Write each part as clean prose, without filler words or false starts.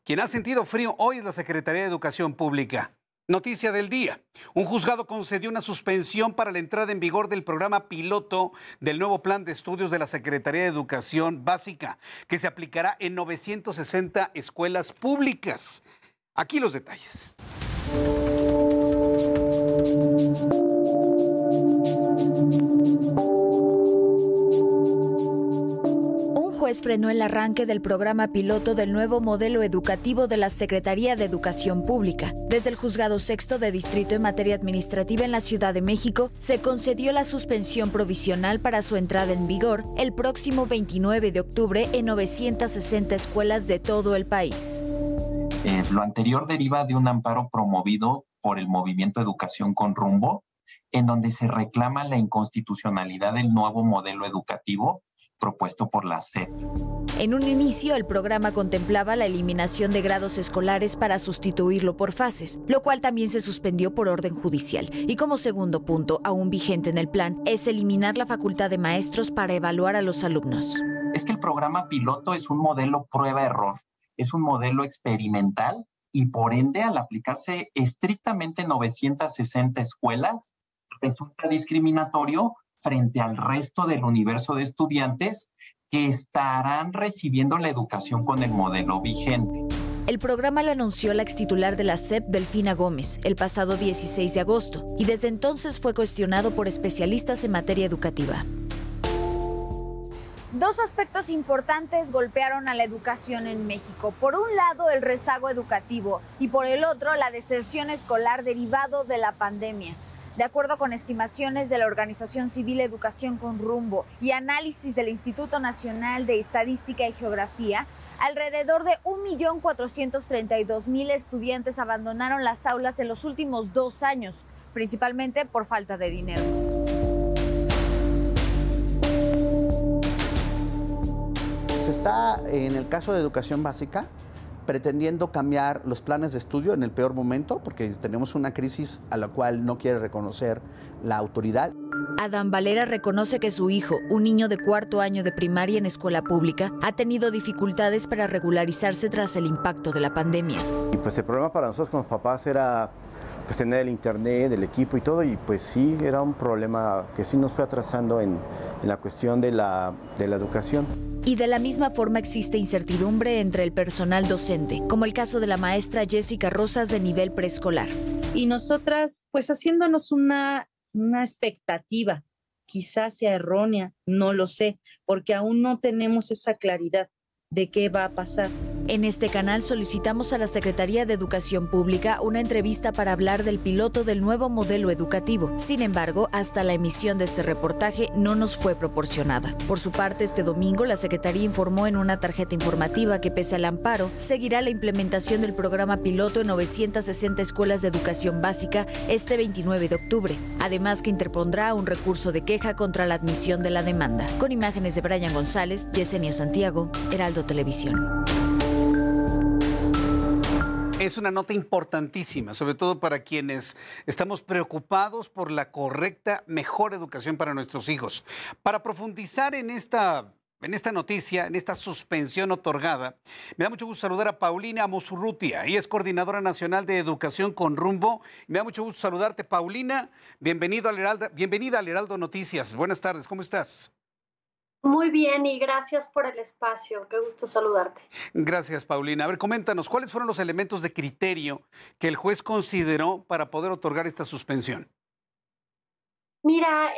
Quien ha sentido frío hoy es la Secretaría de Educación Pública. Noticia del día. Un juzgado concedió una suspensión para la entrada en vigor del programa piloto del nuevo plan de estudios de la Secretaría de Educación Básica, que se aplicará en 960 escuelas públicas. Aquí los detalles. Juez frenó el arranque del programa piloto del nuevo modelo educativo de la Secretaría de Educación Pública. Desde el Juzgado Sexto de Distrito en materia administrativa en la Ciudad de México, se concedió la suspensión provisional para su entrada en vigor el próximo 29 de octubre en 960 escuelas de todo el país. Lo anterior deriva de un amparo promovido por el Movimiento Educación con Rumbo, en donde se reclama la inconstitucionalidad del nuevo modelo educativo propuesto por la SEP. En un inicio, el programa contemplaba la eliminación de grados escolares para sustituirlo por fases, lo cual también se suspendió por orden judicial. Y como segundo punto, aún vigente en el plan, es eliminar la facultad de maestros para evaluar a los alumnos. Es que el programa piloto es un modelo prueba-error, es un modelo experimental y por ende, al aplicarse estrictamente en 960 escuelas, resulta discriminatorio frente al resto del universo de estudiantes que estarán recibiendo la educación con el modelo vigente. El programa lo anunció la extitular de la SEP, Delfina Gómez, el pasado 16 de agosto, y desde entonces fue cuestionado por especialistas en materia educativa. Dos aspectos importantes golpearon a la educación en México. Por un lado, el rezago educativo y por el otro, la deserción escolar derivado de la pandemia. De acuerdo con estimaciones de la organización civil Educación con Rumbo y análisis del Instituto Nacional de Estadística y Geografía, alrededor de 1.432.000 estudiantes abandonaron las aulas en los últimos 2 años, principalmente por falta de dinero. Se está, en el caso de educación básica, pretendiendo cambiar los planes de estudio en el peor momento, porque tenemos una crisis a la cual no quiere reconocer la autoridad. Adán Valera reconoce que su hijo, un niño de 4º año de primaria en escuela pública, ha tenido dificultades para regularizarse tras el impacto de la pandemia. Y pues el problema para nosotros como papás era pues tener el internet, el equipo y todo, y pues sí, era un problema que sí nos fue atrasando en la cuestión de la educación. Y de la misma forma existe incertidumbre entre el personal docente, como el caso de la maestra Jessica Rosas de nivel preescolar. Y nosotras, pues haciéndonos una expectativa, quizás sea errónea, no lo sé, porque aún no tenemos esa claridad de qué va a pasar. En este canal solicitamos a la Secretaría de Educación Pública una entrevista para hablar del piloto del nuevo modelo educativo. Sin embargo, hasta la emisión de este reportaje no nos fue proporcionada. Por su parte, este domingo la Secretaría informó en una tarjeta informativa que pese al amparo, seguirá la implementación del programa piloto en 960 escuelas de educación básica este 29 de octubre. Además que interpondrá un recurso de queja contra la admisión de la demanda. Con imágenes de Brian González, Yesenia Santiago, Heraldo Televisión. Es una nota importantísima, sobre todo para quienes estamos preocupados por la correcta, mejor educación para nuestros hijos. Para profundizar en esta noticia, en esta suspensión otorgada, me da mucho gusto saludar a Paulina Amosurrutia. Ella es coordinadora nacional de Educación con Rumbo. Me da mucho gusto saludarte, Paulina. Bienvenida al Heraldo Noticias. Buenas tardes, ¿cómo estás? Muy bien y gracias por el espacio. Qué gusto saludarte. Gracias, Paulina. A ver, coméntanos, ¿cuáles fueron los elementos de criterio que el juez consideró para poder otorgar esta suspensión? Mira,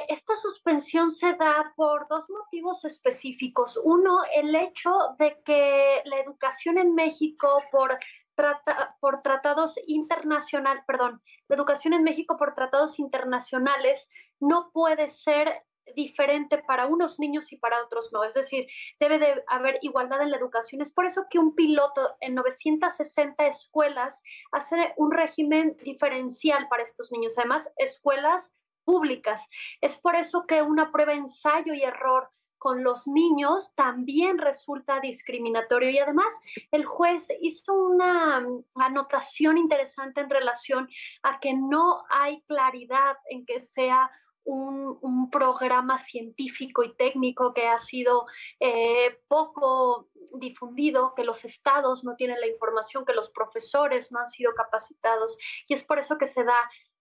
esta suspensión se da por 2 motivos específicos. Uno, el hecho de que la educación en México por tratados internacionales, la educación en México por tratados internacionales no puede ser diferente para unos niños y para otros no. Es decir, debe de haber igualdad en la educación. Es por eso que un piloto en 960 escuelas hace un régimen diferencial para estos niños. Además, escuelas públicas. Es por eso que una prueba ensayo y error con los niños también resulta discriminatorio. Y además, el juez hizo una anotación interesante en relación a que no hay claridad en que sea un programa científico y técnico, que ha sido poco difundido, que los estados no tienen la información, que los profesores no han sido capacitados, y es por eso que se da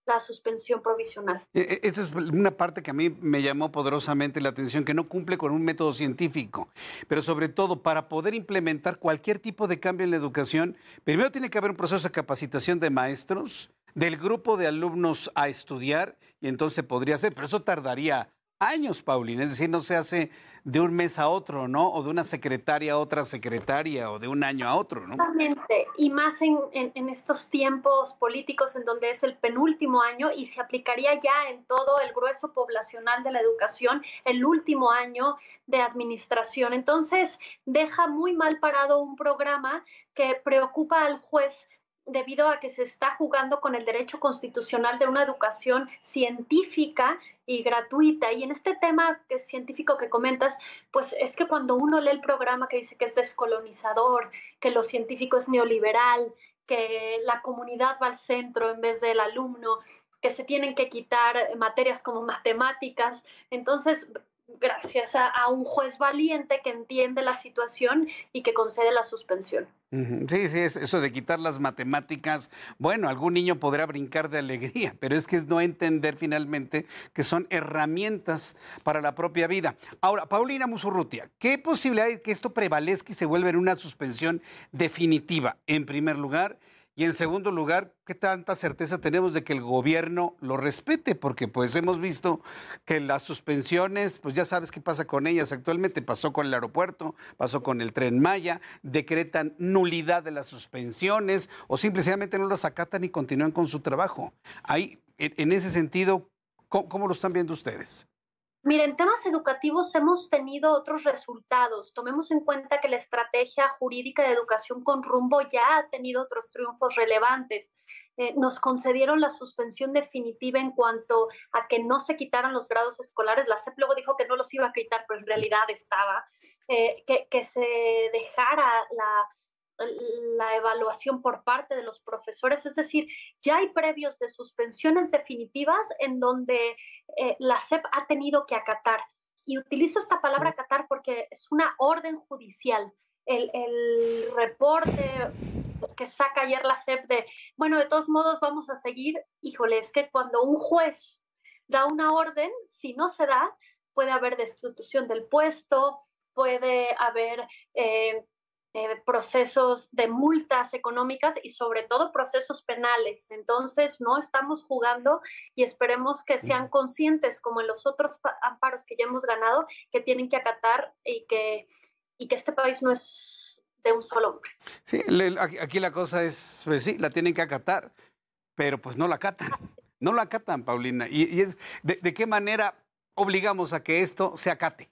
la suspensión provisional. Esto es una parte que a mí me llamó poderosamente la atención, que no cumple con un método científico, pero sobre todo para poder implementar cualquier tipo de cambio en la educación, primero tiene que haber un proceso de capacitación de maestros, del grupo de alumnos a estudiar, y entonces podría ser, pero eso tardaría años, Paulina, es decir, no se hace de un mes a otro, ¿no? O de una secretaria a otra secretaria, o de un año a otro, ¿no? Exactamente, y más en estos tiempos políticos en donde es el penúltimo año y se aplicaría ya en todo el grueso poblacional de la educación el último año de administración. Entonces, deja muy mal parado un programa que preocupa al juez debido a que se está jugando con el derecho constitucional de una educación científica y gratuita. Y en este tema que es científico que comentas, pues es que cuando uno lee el programa que dice que es descolonizador, que lo científico es neoliberal, que la comunidad va al centro en vez del alumno, que se tienen que quitar materias como matemáticas, entonces gracias a un juez valiente que entiende la situación y que concede la suspensión. Sí, sí, eso de quitar las matemáticas, bueno, algún niño podrá brincar de alegría, pero es que es no entender finalmente que son herramientas para la propia vida. Ahora, Paulina Musurrutia, ¿qué posibilidad hay que esto prevalezca y se vuelva en una suspensión definitiva, en primer lugar? Y en segundo lugar, ¿qué tanta certeza tenemos de que el gobierno lo respete? Porque pues hemos visto que las suspensiones, pues ya sabes qué pasa con ellas actualmente. Pasó con el aeropuerto, pasó con el Tren Maya, decretan nulidad de las suspensiones o simplemente no las acatan y continúan con su trabajo. Ahí, en ese sentido, ¿cómo lo están viendo ustedes? Mira, en temas educativos hemos tenido otros resultados. Tomemos en cuenta que la estrategia jurídica de educación con rumbo ya ha tenido otros triunfos relevantes. Nos concedieron la suspensión definitiva en cuanto a que no se quitaran los grados escolares. La SEP luego dijo que no los iba a quitar, pero en realidad estaba. Que se dejara la evaluación por parte de los profesores, es decir, ya hay previos de suspensiones definitivas en donde la SEP ha tenido que acatar. Y utilizo esta palabra acatar porque es una orden judicial. El reporte que saca ayer la SEP de, bueno, de todos modos vamos a seguir, híjole, es que cuando un juez da una orden, si no se da, puede haber destitución del puesto, puede haber procesos de multas económicas y sobre todo procesos penales. Entonces no estamos jugando y esperemos que sean conscientes, como en los otros amparos que ya hemos ganado, que tienen que acatar y que este país no es de un solo hombre. Sí, aquí la cosa es, pues sí, la tienen que acatar, pero pues no la acatan. No la acatan, Paulina. Y es, ¿de qué manera obligamos a que esto se acate?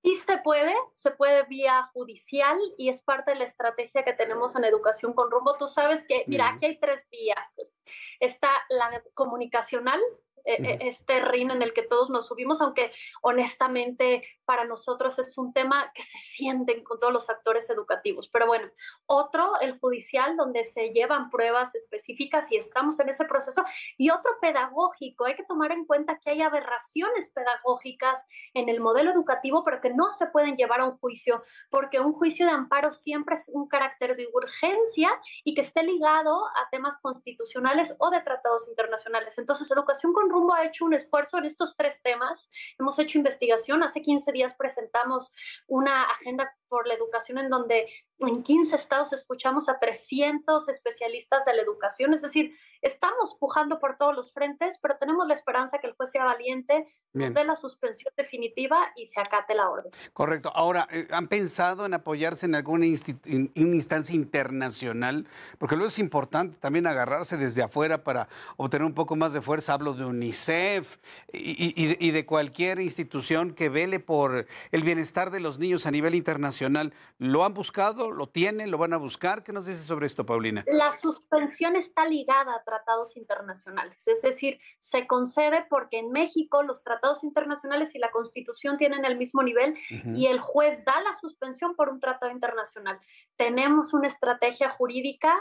Y se puede vía judicial y es parte de la estrategia que tenemos en Educación con Rumbo. Tú sabes que, mira, aquí hay 3 vías. Pues. Está la comunicacional, este ring en el que todos nos subimos, aunque honestamente para nosotros es un tema que se sienten con todos los actores educativos. Pero bueno, otro, el judicial, donde se llevan pruebas específicas y estamos en ese proceso, y otro pedagógico. Hay que tomar en cuenta que hay aberraciones pedagógicas en el modelo educativo, pero que no se pueden llevar a un juicio, porque un juicio de amparo siempre es un carácter de urgencia y que esté ligado a temas constitucionales o de tratados internacionales. Entonces, Educación con Rumbo ha hecho un esfuerzo en estos 3 temas. Hemos hecho investigación. Hace 15 días presentamos una agenda por la educación en donde en 15 estados escuchamos a 300 especialistas de la educación. Es decir, estamos pujando por todos los frentes, pero tenemos la esperanza que el juez sea valiente, nos dé la suspensión definitiva y se acate la orden. Correcto. Ahora, ¿han pensado en apoyarse en alguna instancia internacional? Porque luego es importante también agarrarse desde afuera para obtener un poco más de fuerza. Hablo de UNICEF y de cualquier institución que vele por el bienestar de los niños a nivel internacional. ¿Lo han buscado? ¿Lo tienen? ¿Lo van a buscar? ¿Qué nos dices sobre esto, Paulina? La suspensión está ligada a tratados internacionales, es decir, se concede porque en México los tratados internacionales y la Constitución tienen el mismo nivel y el juez da la suspensión por un tratado internacional. Tenemos una estrategia jurídica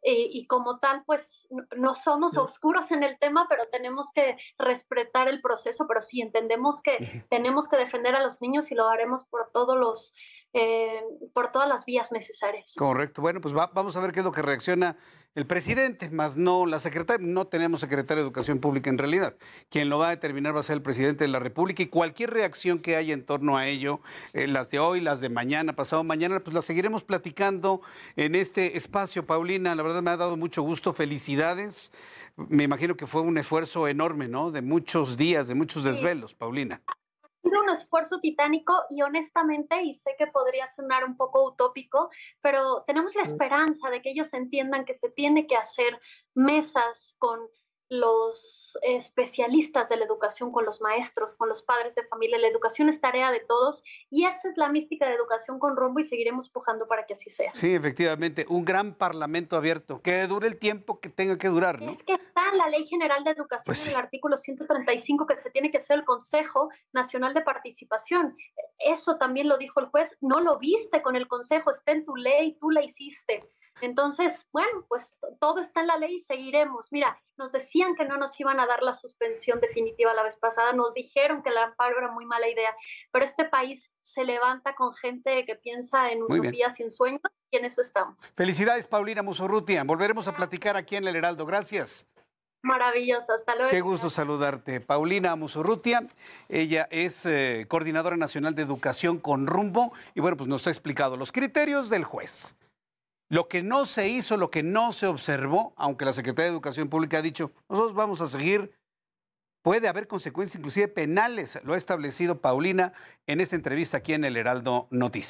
y como tal, pues no somos oscuros en el tema, pero tenemos que respetar el proceso, pero sí entendemos que tenemos que defender a los niños y lo haremos por todos los por todas las vías necesarias. Correcto. Bueno, pues vamos a ver qué es lo que reacciona el presidente, más no la secretaria. No tenemos secretaria de Educación Pública en realidad. Quien lo va a determinar va a ser el presidente de la República, y cualquier reacción que haya en torno a ello, las de hoy, las de mañana, pasado mañana, pues las seguiremos platicando en este espacio. Paulina, la verdad me ha dado mucho gusto. Felicidades. Me imagino que fue un esfuerzo enorme, ¿no? De muchos días, de muchos desvelos, Paulina. Un esfuerzo titánico y honestamente, y sé que podría sonar un poco utópico, pero tenemos la esperanza de que ellos entiendan que se tiene que hacer mesas con los especialistas de la educación, con los maestros, con los padres de familia. La educación es tarea de todos y esa es la mística de Educación con Rumbo y seguiremos pujando para que así sea. Sí, efectivamente, un gran parlamento abierto, que dure el tiempo que tenga que durar, ¿no? Es que está en la Ley General de Educación, Pues sí. en el artículo 135, que se tiene que hacer el Consejo Nacional de Participación. Eso también lo dijo el juez, no lo viste con el Consejo, está en tu ley, tú la hiciste. Entonces, bueno, pues todo está en la ley y seguiremos. Mira, nos decían que no nos iban a dar la suspensión definitiva la vez pasada, nos dijeron que el amparo era muy mala idea, pero este país se levanta con gente que piensa en utopías y en sueños, y en eso estamos. Felicidades, Paulina Musurrutia. Volveremos a platicar aquí en El Heraldo. Gracias. Maravilloso, hasta luego. Qué gusto saludarte. Paulina Musurrutia, ella es coordinadora nacional de Educación con Rumbo, y bueno, pues nos ha explicado los criterios del juez. Lo que no se hizo, lo que no se observó, aunque la Secretaría de Educación Pública ha dicho, nosotros vamos a seguir, puede haber consecuencias inclusive penales, lo ha establecido Paulina en esta entrevista aquí en El Heraldo Noticias.